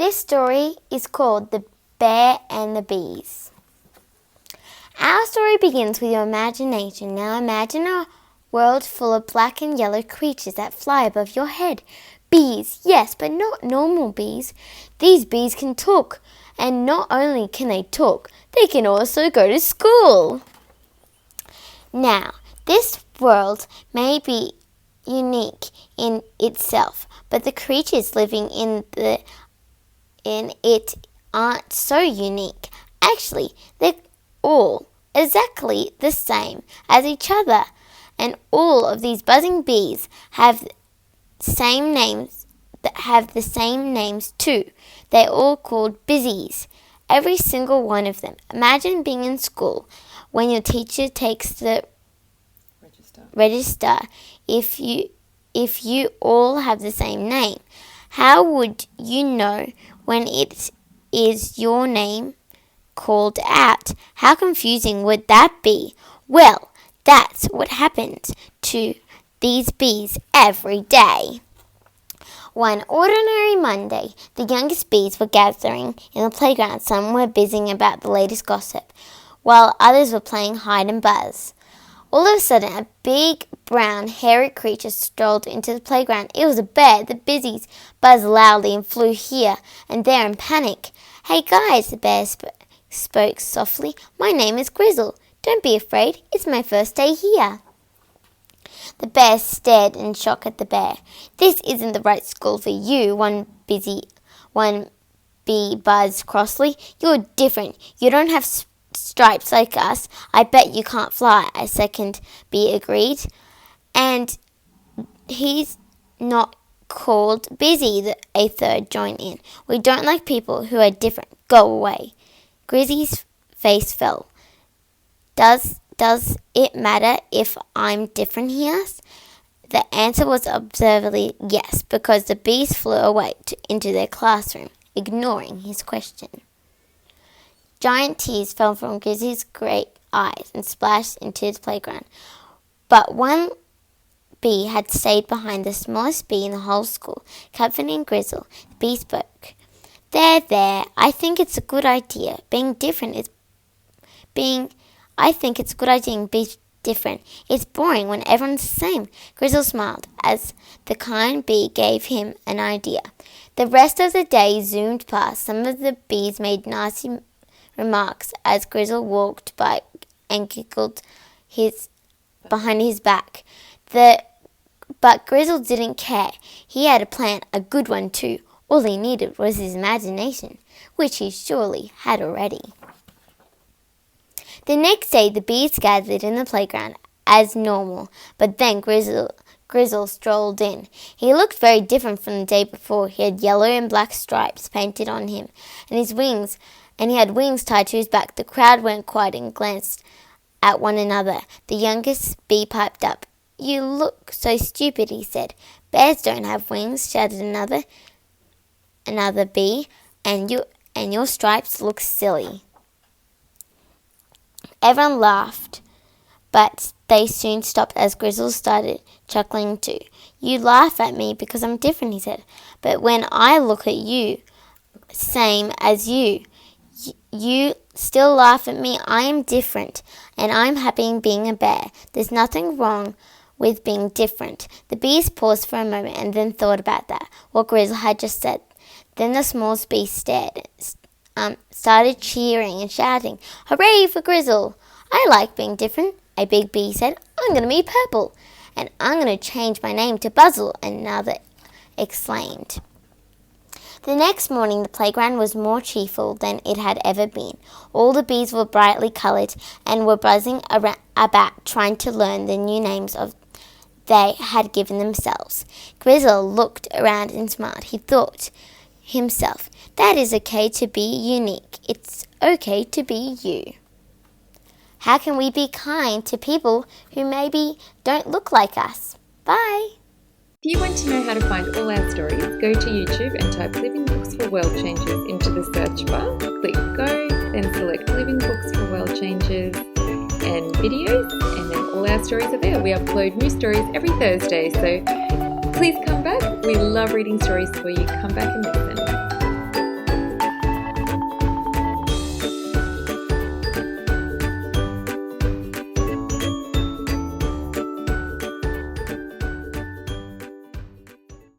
This story is called The Bear and the Bees. Our story begins with your imagination. Now imagine a world full of black and yellow creatures that fly above your head. Bees, yes, but not normal bees. These bees can talk, and not only can they talk, they can also go to school. Now, this world may be unique in itself, but the creatures living in it aren't so unique. Actually, they're all exactly the same as each other, and all of these buzzing bees have the same names too. They're all called busies, every single one of them. Imagine being in school when your teacher takes the register. If you all have the same name, how would you know when it is your name called out? How confusing would that be? Well, that's what happens to these bees every day. One ordinary Monday, the youngest bees were gathering in the playground. Some were busying about the latest gossip, while others were playing hide and buzz. All of a sudden, a big, brown, hairy creature strolled into the playground. It was a bear. The busies buzzed loudly and flew here and there in panic. "Hey guys," the bear spoke softly. "My name is Grizzle. Don't be afraid. It's my first day here." The bear stared in shock at the bear. "This isn't the right school for you," one bee buzzed crossly. "You're different. You don't have stripes like us. I bet you can't fly," a second bee agreed. "And he's not called busy," a third joined in. "We don't like people who are different. Go away." Grizzly's face fell. Does it matter if I'm different?" he asked. The answer was observably yes, because the bees flew away into their classroom, ignoring his question. Giant tears fell from Grizzly's great eyes and splashed into the playground. But one bee had stayed behind, the smallest bee in the whole school, comforting Grizzle. The bee spoke. There, I think it's a good idea. Being different. It's boring when everyone's the same." Grizzle smiled as the kind bee gave him an idea. The rest of the day zoomed past. Some of the bees made nasty remarks as Grizzle walked by and giggled behind his back. But Grizzle didn't care. He had a plan, a good one too. All he needed was his imagination, which he surely had already. The next day, the bees gathered in the playground as normal, but then Grizzle strolled in. He looked very different from the day before. He had yellow and black stripes painted on him, and he had wings tied to his back. The crowd went quiet and glanced at one another. The youngest bee piped up. "You look so stupid," he said. "Bears don't have wings," shouted another bee, and your stripes look silly." Everyone laughed, but they soon stopped as Grizzle started chuckling too. "You laugh at me because I'm different," he said. "But when I look at you, same as you, you still laugh at me. I am different, and I'm happy being a bear. There's nothing wrong with being different." The bees paused for a moment and then thought about what Grizzle had just said. Then the smallest bee started cheering and shouting, "Hooray for Grizzle! I like being different," a big bee said. "I'm going to be purple, and I'm going to change my name to Buzzle," another exclaimed. The next morning, the playground was more cheerful than it had ever been. All the bees were brightly coloured and were buzzing about trying to learn the new names they had given themselves. Grizzle looked around and smiled. He thought himself, "That is okay to be unique. It's okay to be you." How can we be kind to people who maybe don't look like us? Bye. If you want to know how to find all our stories, go to YouTube and type Living Books for World Changers into the search bar. Click go, then select Living Books for World Changers and videos, and then all our stories are there. We upload new stories every Thursday, so please come back. We love reading stories for you. Come back and listen.